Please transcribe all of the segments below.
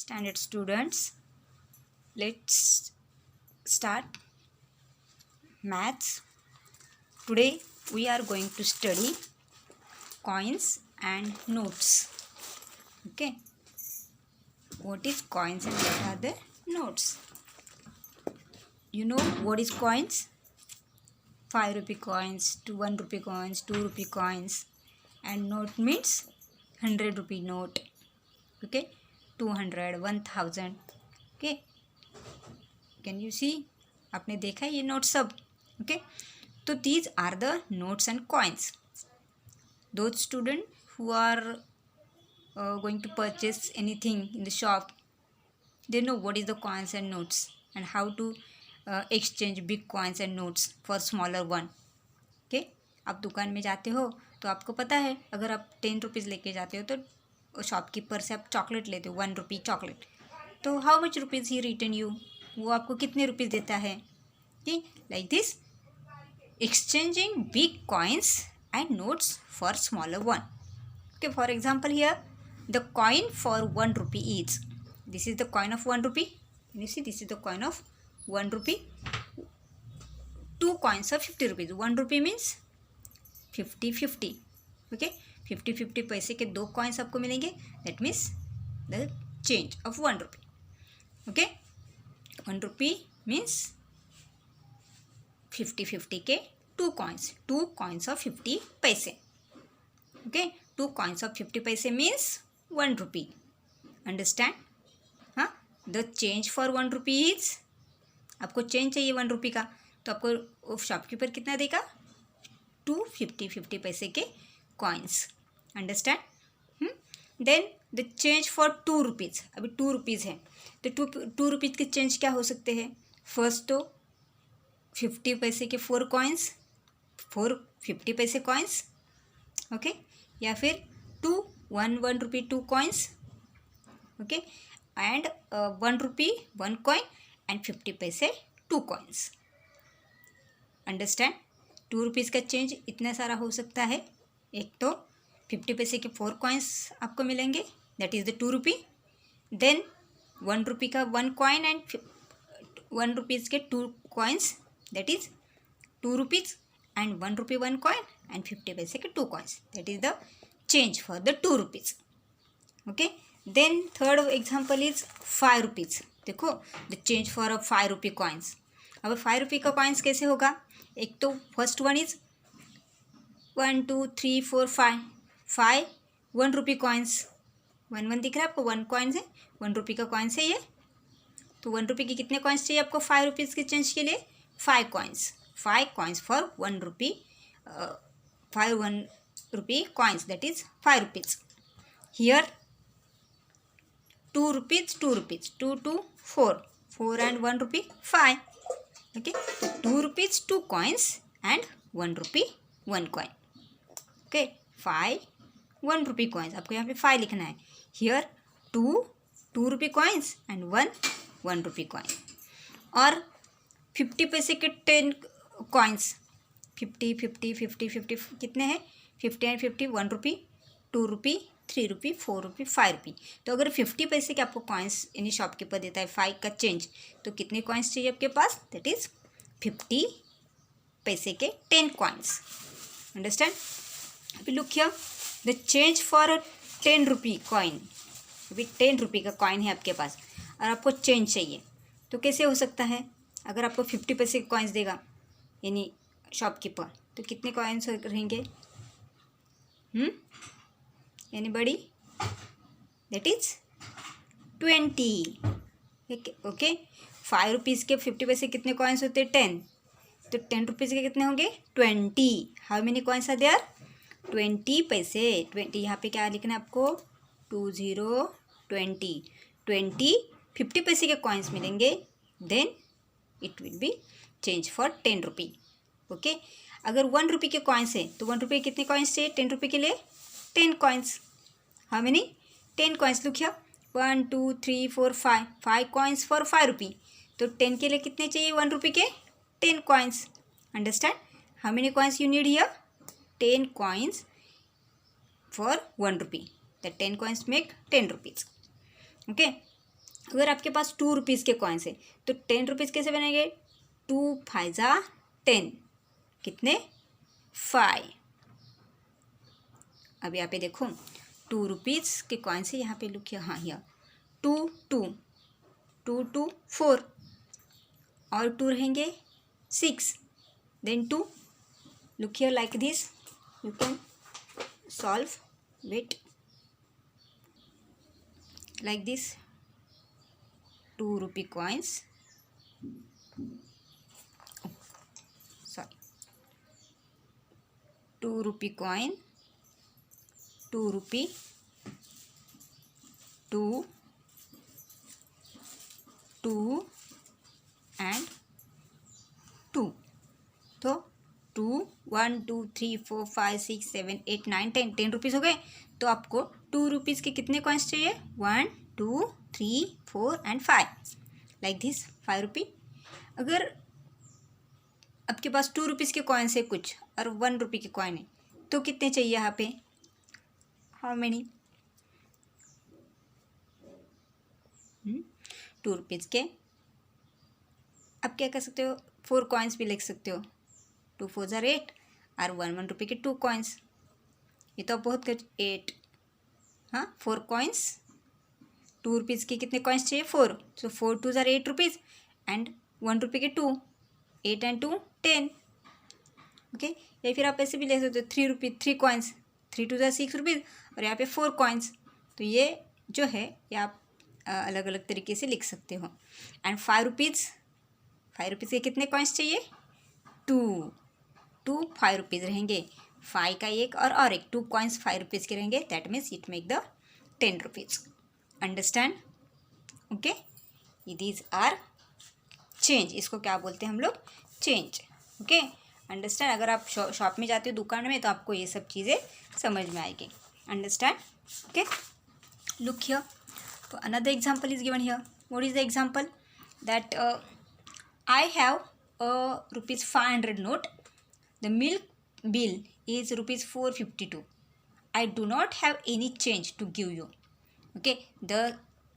Standard students, let's start maths. Today we are going to study coins and notes. Okay, what is coins and what are the notes? You know what is coins? 5 rupee coins, 1 rupee coins, 2 rupee coins, and note means 100 rupee note. Okay, 200, 1000. Okay, can you see? आपने देखा ये note सब. Okay, so these are the notes and coins. Those students who are going to purchase anything in the shop, they know what is the coins and notes and how to exchange big coins and notes for smaller one. Okay, आप दुकान में जाते हो तो आपको पता है, अगर आप 10 रुपीज़ लेके जाते हो तो शॉपकीपर से आप चॉकलेट लेते हो, 1 रुपी चॉकलेट, तो how much rupees he return you, वो आपको कितने रुपीज़ देता है. Like this exchanging big coins and notes for smaller one. Okay, for example here the coin for 1 rupee is, this is the coin of 1 rupee. Can you see, this is the coin of 1 rupee. 2 coins of 50 rupees. 1 rupee means 50-50. Okay, 50-50 पैसे के 2 coins आपको मिलेंगे. That means the change of 1 rupee. Okay, 1 rupee means 50-50 के 2 coins of 50 पैसे. Okay, 2 coins of 50 पैसे means 1 rupee. Understand? हाँ, the change for 1 rupee is, आपको change चाहिए 1 रुपी का, तो आपको शॉपकीपर कितना देगा, 250 पैसे के coins. Understand? Then the change for 2 rupees. अभी 2 रुपीज़ है तो 2 रुपीज़ के चेंज क्या हो सकते हैं. फर्स्ट तो 50 पैसे के 4 कॉइन्स, 4 50 पैसे कॉइन्स. ओके, या फिर 1 रुपी 2 coins. Okay, and 1 rupee 1 coin and 50 पैसे 2 कॉइन्स. अंडरस्टैंड? 2 रुपीज़ का चेंज इतना सारा हो सकता है. एक तो 50 पैसे के 4 कॉइन्स आपको मिलेंगे, that is the 2 rupee. Then 1 rupee का 1 कॉइन एंड 1 रुपीज़ के 2 coins, that is 2 rupees, and 1 rupee 1 coin and 50 पैसे के 2 coins, that is the change for the 2 rupees. Okay, then third example is 5 rupees. देखो, the change for a 5 rupee coins. अब 5 rupee का coins कैसे होगा. एक तो first one is 1 2 3 4 5 1 rupee coins. 1 दिख रहा है आपको, 1 कॉइन्स है, 1 रुपी का कॉइन्स है ये. तो 1 रुपी के कितने कॉइन्स चाहिए आपको 5 रुपीज़ के चेंज के लिए. 5 coins for 1 rupee. 5 1 rupee coins, that is 5 rupees. Here 2 rupees 2 2 4 and 1 rupee 5. Okay, 2 rupees 2 coins and 1 rupee 1 coin. Okay, 5 1 rupee coins. आपको यहाँ पे 5 लिखना है. Here 2 rupee coins and 1 rupee coin. और 50 पैसे के 10 coins, 50 कितने हैं, 50 and 50 1 rupee 2 rupee 3 रुपी 4 रुपी 5 रुपी. तो अगर 50 पैसे के आपको कॉइन्स यानी शॉपकीपर देता है 5 का चेंज, तो कितने कॉइन्स चाहिए आपके पास, दैट इज़ 50 पैसे के 10 कॉइन्स. अंडरस्टैंड? अभी look here, the change for a 10 rupee coin. अभी 10 रुपी का कॉइन है आपके पास और आपको चेंज चाहिए, तो कैसे हो सकता है. अगर आपको 50 पैसे के कॉइन्स देगा यानी शॉपकीपर, तो कितने कॉइन्स रहेंगे. Anybody? That is 20. Okay, 5 rupees के 50 पैसे कितने कॉइन्स होते हैं, 10. तो 10 रुपीज़ के कितने होंगे, 20. How many coins are there, 20 पैसे. 20 यहाँ पे क्या लिखना है आपको, 20 50 पैसे के कॉइन्स मिलेंगे. Then it will be change for 10 rupee. Okay, अगर 1 रुपी के कॉइन्स है तो 1 रुपये कितने कॉइन्स चाहिए 10 रुपये के लिए, 10 coins. How many? 10 coins. Look here. 1 2 3 4 5 coins for 5 rupee. तो 10 के लिए कितने चाहिए 1 रुपये के, 10 coins. Understand? How many coins you need here? 10 coins for 1 rupee. The 10 coins make 10 rupees. Okay. अगर आपके पास 2 रुपीज़ के कॉइन्स है तो 10 रुपीज़ कैसे बनेंगे? 2 5 जा 10, कितने? 5। अब यहाँ पे देखो 2 रुपीज़ के कॉइन्स है, यहाँ पे लुक किया, हाँ यहाँ 2 2 2 2 4 और 2 रहेंगे 6, then 2, look here like this, you can solve with like this 2 rupee coins, sorry, 2 rupee coin, 2 rupee, 2 2 and 2, तो 2 1 2 3 4 5 6 7 8 9 10 10 रुपीज़ हो गए। तो आपको 2 रुपीज़ के कितने कॉइन्स चाहिए? 1 2 3 4 एंड 5, लाइक दिस 5 रुपी। अगर आपके पास 2 रुपीज़ के कॉइन्स है कुछ और 1 रुपी के कॉइन है तो कितने चाहिए यहाँ पे? How many? 2 रुपीज़ के आप क्या कर सकते हो? 4 कॉइन्स भी लिख सकते हो, 2 4 जार 8 और 1 रुपी के 2 कॉइन्स, ये तो बहुत कुछ 8, हाँ 4 कॉइन्स, 2 रुपीज़ के कितने कॉइन्स चाहिए? 4, सो 4 2 जार 8 रुपीज़ एंड 1 रुपी के 2, 8 एंड 2 10, ओके। या फिर आप ऐसे भी ले सकते हो 3 रुपी 3 कॉइन्स, 3 2 जार 6 रुपीज़ और यहाँ पे 4 कॉइन्स, तो ये जो है ये आप अलग अलग तरीके से लिख सकते हो। एंड 5 रुपीज़ के कितने कॉइन्स चाहिए? 2 5 रुपीज़ रहेंगे, 5 का एक और एक 2 कॉइन्स 5 रुपीज़ के रहेंगे, that means it make the 10 rupees. Understand? Okay, these are change, इसको क्या बोलते हैं हम लोग? चेंज। Okay, understand? अगर आप शॉप में जाते हो दुकान में तो आपको ये सब चीज़ें समझ में आएगी। अंडरस्टैंड? ओके, लुक हियर, तो another example is given here. What is the example? That I have rupees 500 note. The milk bill is rupees 452. I do not have any change to give you. Okay, the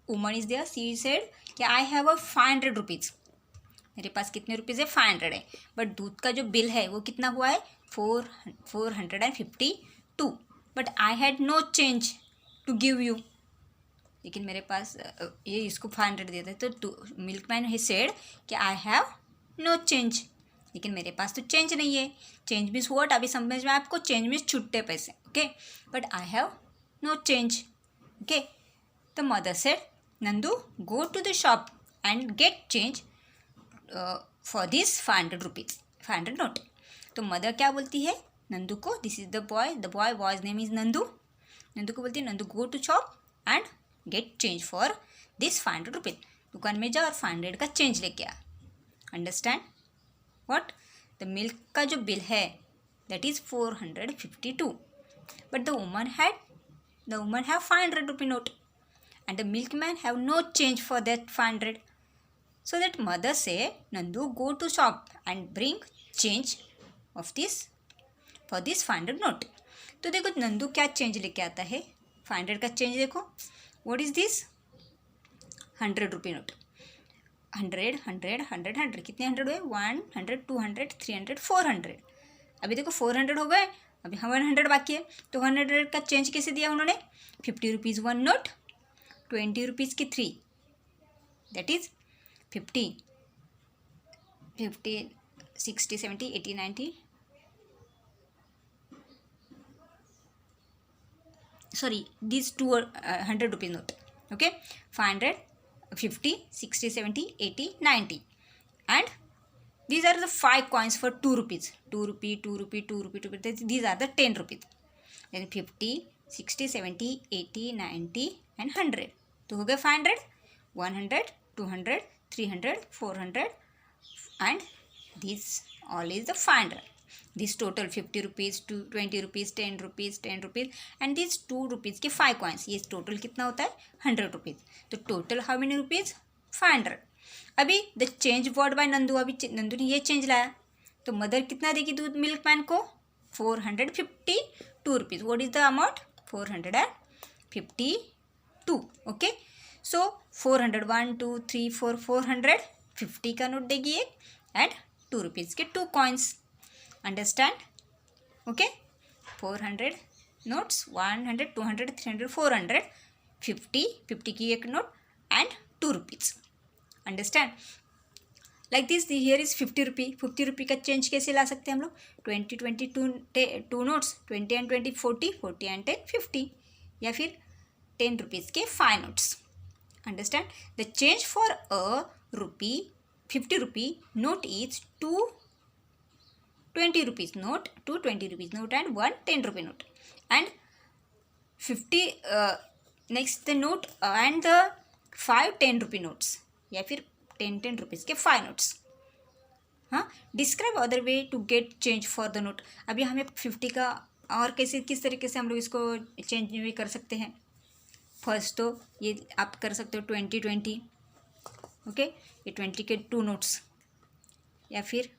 woman is there. She said कि I have a 500 rupees. मेरे पास कितने rupees है? 500 है, but दूध का जो bill है वो कितना हुआ है? 452. But I had no change to give you, लेकिन मेरे पास ये इसको 500 देता है, तो मिल्कमैन ही सेड कि आई हैव नो चेंज, लेकिन मेरे पास तो चेंज नहीं है। Change means what? अभी समझ में आपको, चेंज मीन्स छुट्टे पैसे, okay, but I have no change, okay. The mother said Nandu go to the shop and get change for this 500 rupees, 500 note. तो मदर क्या बोलती है नंदू को? This is the boy's name is Nandu. Nandu को बोलती है Nandu go to shop and get change for this 500 rupees, दुकान में जा और 500 का चेंज लेके आ। अंडरस्टैंड? व्हाट? द मिल्क का जो बिल है that is 452, but the woman have 500 rupee note and the milkman have no change for that 500. So that mother से Nandu go to shop and bring change of this for this 500 note. तो देखो नंदू क्या change लेके आता है? 500 का change देखो. What is this? 100 rupee note. 100 100 100 100 कितने 100 हुए? 100 200 300 400. अभी देखो 400 हो गए, अभी 100 बाकी है. तो 100 का चेंज कैसे दिया उन्होंने? 50 रुपीज़ 1 नोट, 20 रुपीज़ की 3, that is 50 60 70 80 90, sorry, these two are 100 rupees note. Okay, 500 50 60 70 80 90, and these are the 5 coins for 2 rupees. 2 rupee 2 rupee 2 rupee 2 rupee. These are the 10 rupees. Then 50 60 70 80 90 and 100. तो हो गए 500 100 200 300 400 and this all is the 500. This total 50 rupees 20 rupees 10 rupees 10 rupees and these 2 rupees के 5 coins. ये total कितना होता है? 100 rupees. तो total how many rupees? 500. अभी the change word by Nandu, अभी नंदू ने ये चेंज लाया, तो मदर कितना देगी दूध मिल्कमैन को? 452 rupees. What is the amount? 452. Okay, सो 400 1 2 3 4 450 का नोट देगी एक एंड 2 रुपीज़ के 2 कॉइन्स. अंडरस्टैंड? ओके. 400 नोट्स, 100 200 300 400 50 की एक note and 2 rupees. Understand? Like this here is 50 रुपी. 50 रुपी का चेंज कैसे ला सकते हैं हम लोग? 20 टू नोट्स, 20 एंड 20 40 40 एंड 10 50, या फिर 10 रुपीज़ के 5 notes. Understand? The change for a rupee 50 rupee note is 2 20 rupees note, 2 20 rupees note and 1 10 rupee note, and 50 next the note and the 5 10 rupee notes, या फिर 10 रुपीज़ के 5 notes. हाँ, describe other way to get change for the note. अभी हमें 50 का और कैसे किस तरीके से हम लोग इसको चेंज भी कर सकते हैं. फर्स्ट तो ये आप कर सकते हो 20 20. ओके, ये 20 के 2 नोट्स, या फिर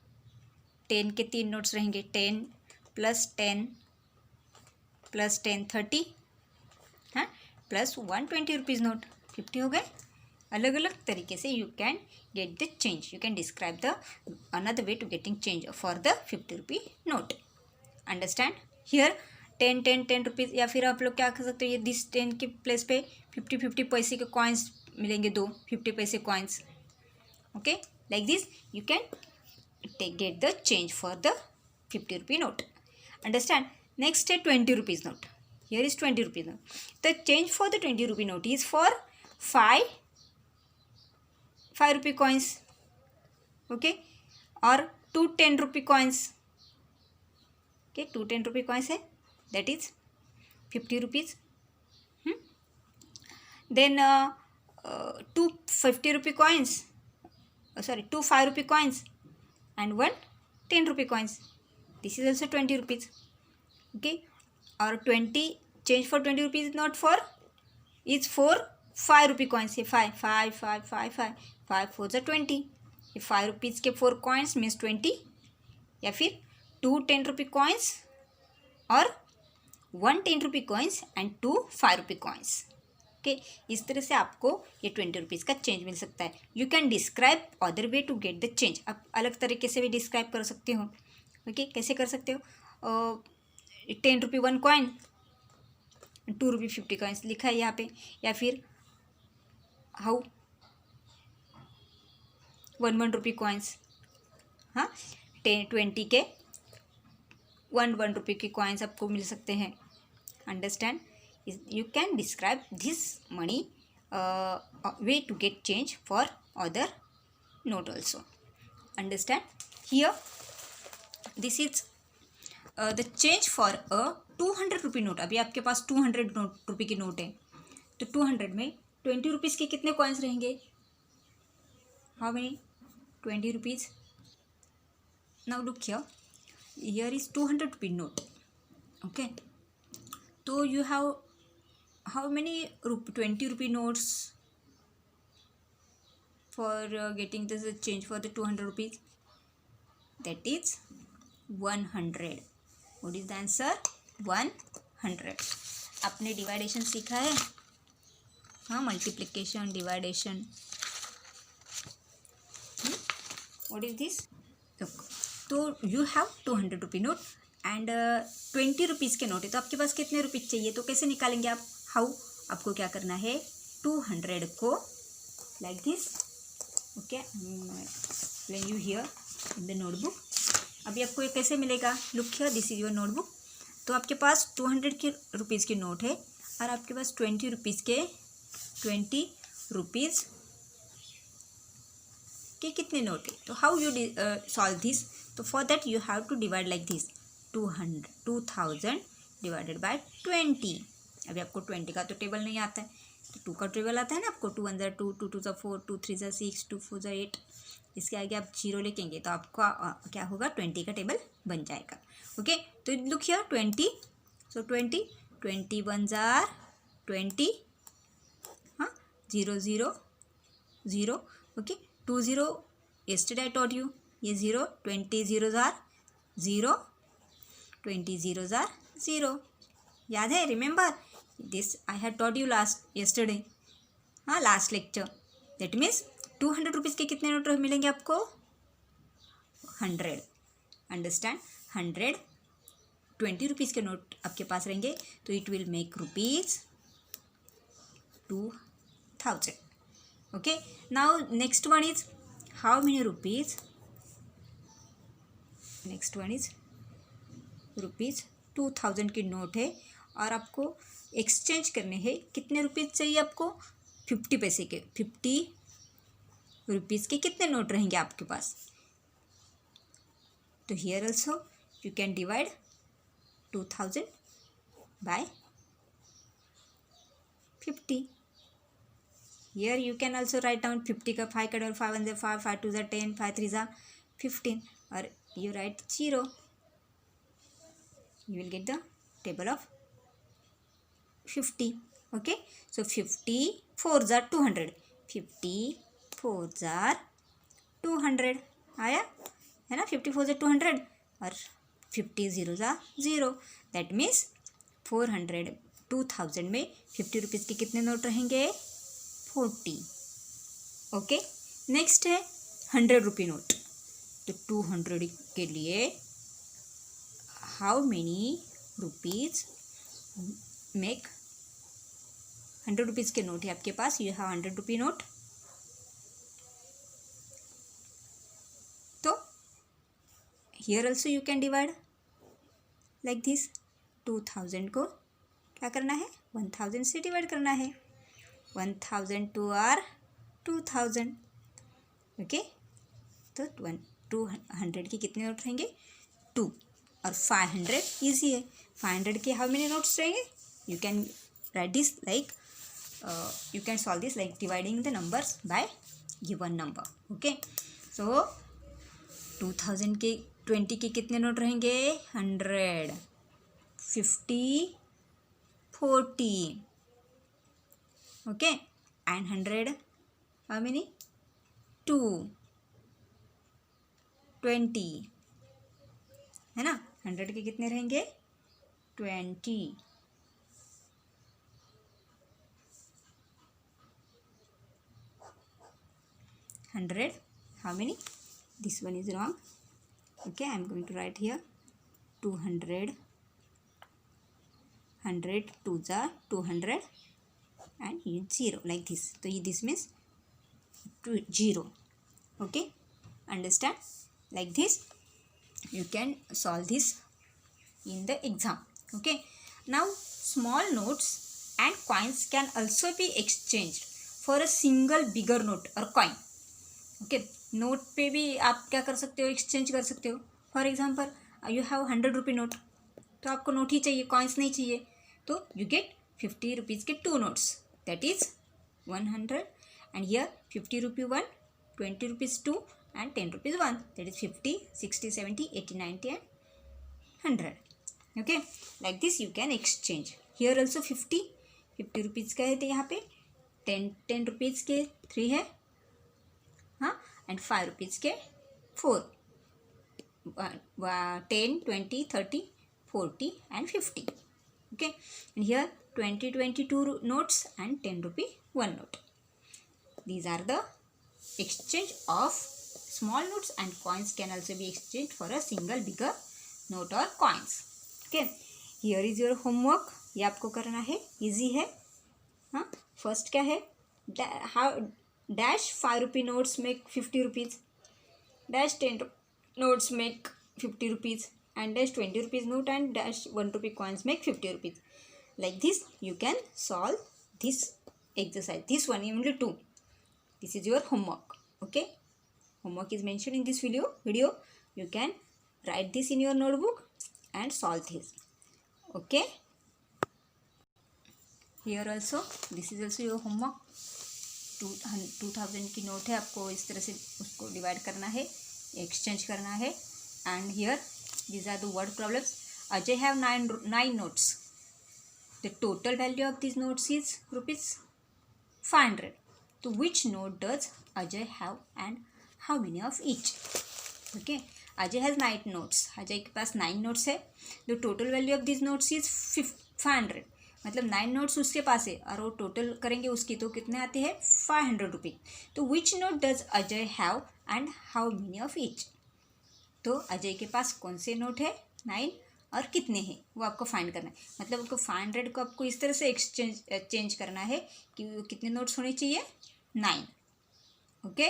10 के 3 नोट्स रहेंगे. 10 + 10 + 10 30, हाँ, प्लस 1 20 रुपीज़ नोट 50 हो गए. अलग अलग तरीके से you can get the change. You can describe the another way to getting change for the 50 rupee note. Understand? Here 10 10 10 rupees, या फिर आप लोग क्या कर सकते हो, ये दिस 10 के प्लेस पे 50 50 पैसे के कॉइन्स मिलेंगे, 2 50 पैसे coins. Okay, like this you can get the change for the 50 rupee note. Understand? Next है 20 rupees note. Here is 20 rupees note. The change for the 20 rupee note is for 5 rupee coins. Okay, और 2 10 rupee coins. Okay, 2 10 rupee coins है, that is 50 rupees. Then 2 50 rupee coins, sorry 2 5 rupee coins and 1 10 rupee coins. This is also 20 rupees. Okay, or 20 change for 20 rupees is not for, is for 5 rupee coins. ये 5 5 5 5 5 5 4 are 20. ये 5 rupees के 4 coins means 20, या फिर 2 10 rupee coins और 1 10 rupee coins and 2 5 rupee coins. Okay, इस तरह से आपको ये 20 रुपीज़ का चेंज मिल सकता है. You can describe other way to get the change. आप अलग तरीके से भी डिस्क्राइब कर सकते हो. ओके, कैसे कर सकते हो? 10 रुपी 1 कॉइन, 2 रुपी 50 कॉइन्स लिखा है यहाँ पे, या फिर हाउ 1 रुपी कॉइन्स. हाँ, 20 के 1 रुपी के कॉइन्स आपको मिल सकते हैं. Understand? You can describe this money way to get change for other note also. Understand? Here this is the change for a 200 rupee note. अभी आपके पास 200 रुपये की नोट है, तो 200 में 20 रुपीज़ के कितने कॉइन्स रहेंगे? How many? 20 rupees. Now look here. Here is 200 rupee note. Okay, so you have how many 20 rupee notes for getting this change for the 200 rupees? That is 100. What is the answer? 100. आपने डिवाइडेशन सीखा है? हाँ, multiplication, divideation. What is this? Look, तो you have 200 rupee note and 20 rupees के note है, तो आपके पास कितने रुपीज़ चाहिए? तो कैसे निकालेंगे आप? हाउ, आपको क्या करना है? 200 को like this. Okay, explain you here in the notebook. अभी आपको ये कैसे मिलेगा? Look here, this is your notebook. तो आपके पास 200 के रुपीज़ की नोट है और आपके पास 20 रुपीज़ के 20 रुपीज़ के कितने नोट है? तो हाउ यू सॉल्व दिस? तो for that you have to divide like this. 2000 divided by 20. अभी आपको 20 का तो टेबल नहीं आता है, तो 2 का टेबल आता है ना आपको. 2 1 ज़ा 2, 2 2 ज़ा 4, 2 3 ज़ा 6, 2 4 ज़ा 8. इसके आगे आप 0 लिखेंगे तो आपका क्या होगा? 20 का टेबल बन जाएगा. ओके, तो लुक हियर 20. सो 20 21 ज़ा 20, हाँ, 0 0 0. Okay, 2 0 yesterday I taught you. ये 0, 20 zeros are 0, 20 zeros are 0. याद है? Remember this, I had taught you yesterday. हाँ, last lecture. That means 200 rupees के कितने नोट मिलेंगे आपको? 100. अंडरस्टैंड? 100 20 रुपीज़ के नोट आपके पास रहेंगे तो it will make rupees 2000. Okay, now next one is how many rupees? Next one is rupees 2000 की नोट है और आपको एक्सचेंज करने हैं. कितने रुपीज़ चाहिए आपको? 50 पैसे के. 50 रुपीज़ के कितने नोट रहेंगे आपके पास? तो here also you can divide 2000 by 50. Here you can also write down 50 का 5 का 5 1 5 5 2 10 5 3 15 or you write 0. You will get the table of 50. Okay, so 50 4s are 200. 50 4s are 200. आया है ना? 50 4s are 200 और 50 zeros are 0. दैट मीन्स 400 2000 में 50 rupees के कितने note रहेंगे? 40. ओके, नेक्स्ट है 100 रुपी नोट. तो 200 के लिए how many rupees make 100 rupees के नोट है आपके पास. You have 100 rupee note. तो here also you can divide like this. 2000 को क्या करना है? 1000 से डिवाइड करना है. 1000 2 आर 2000. ओके, तो 200 के कितने नोट रहेंगे? 2 और 500 ईजी है. 500 के हाउ मेनी नोट्स रहेंगे? You can write this like you can solve this like dividing the numbers by given number. Okay, so 2000 के 20 के कितने नोट रहेंगे? 100 50 40. Okay, and 100 how many? 2 20 है ना? 100 के कितने रहेंगे? 20. 100 how many? This one is wrong. Okay, I am going to write here 200. 100 2s are 200 and here 0 like this. So this means 0. Okay, understand? Like this you can solve this in the exam. Okay, now small notes and coins can also be exchanged for a single bigger note or coin. Okay, note पे भी आप क्या कर सकते हो? Exchange कर सकते हो. For example you have 100 rupee note, तो आपको नोट ही चाहिए, कॉइन्स नहीं चाहिए. तो यू गेट 50 रुपीज़ के 2 notes. That is 100 and here 50 rupee 1, 20 rupees 2 and 10 rupees 1. That is 50 60 70 80 90 and 100. Okay, like this you can exchange. Here also 50 rupees का है तो यहाँ पे 10 रुपीज़ के 3 है. हाँ, एंड 5 रुपीज़ के 4. 10 20 30 40 and 50. Okay, and here 20 22 notes and 10 rupee 1 note. These are the exchange of small notes, and coins can also be exchanged for a single bigger note or coins. Okay, here is your homework. ये आपको करना है, easy है. हाँ, first क्या है? how dash 5 rupee notes make 50 rupees, dash 10 notes make 50 rupees, and dash 20 rupees note and dash 1 rupee coins make 50 rupees. Like this you can solve this exercise. This one only 2. This is your homework. Okay, homework is mentioned in this video. You can write this in your notebook and solve this. Okay, here also this is also your homework. 2000 की note है, आपको इस तरह से उसको divide करना है, exchange करना है. And here these are the word problems. Ajay have 9 notes. The total value of this notes is ₹500. तो which note does Ajay have and how many of each? Okay, Ajay has 9 notes. Ajay के पास 9 नोट्स है. The total value of this notes is 500. मतलब 9 notes उसके पास है और वो total करेंगे उसकी तो कितने आते हैं 500 रुपीज. तो which note does Ajay have and how many of each. तो अजय के पास कौन से नोट है 9 और कितने हैं वो आपको फाइंड करना है. मतलब आपको 500 को आपको इस तरह से चेंज करना है कि कितने नोट्स होने चाहिए 9. Okay,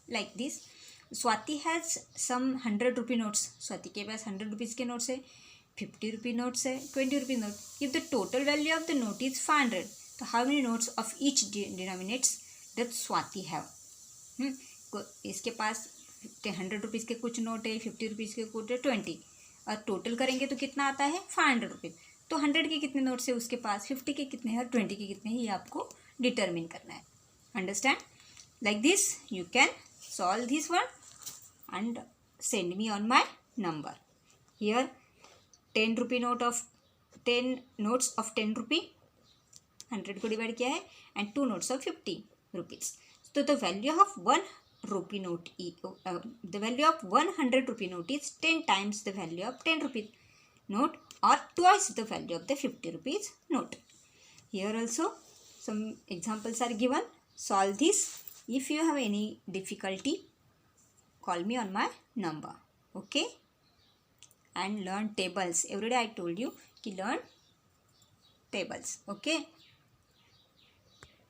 like this. Swati has some 100 rupee notes. Swati के पास 100 रुपीज़ के नोट्स है, 50 रुपी नोट्स है, 20 rupee note. If the total value of the note is 500, तो how many notes of each denominates that Swati have. इसके पास 100 रुपीज़ के कुछ नोट है, 50 रुपीज़ के कुछ है, 20, और टोटल करेंगे तो कितना आता है 500 रुपीज़. तो 100 के कितने नोट्स है उसके पास, 50 के कितने हैं और 20 के कितने हैं, ये आपको डिटरमिन करना है. Understand. Like this you can solve this one and send me on my number. Here 10 rupee note of 10 notes of 10 rupee, 100 को डिवाइड किया है, and 2 notes of 50 rupees. So the value of 1 rupee note, the value of 100 rupee note is 10 times the value of 10 rupee note or twice the value of the 50 rupees note. Here also some examples are given. Solve this. If you have any difficulty, call me on my number. Okay, and learn tables. Every day I told you to learn tables. Okay.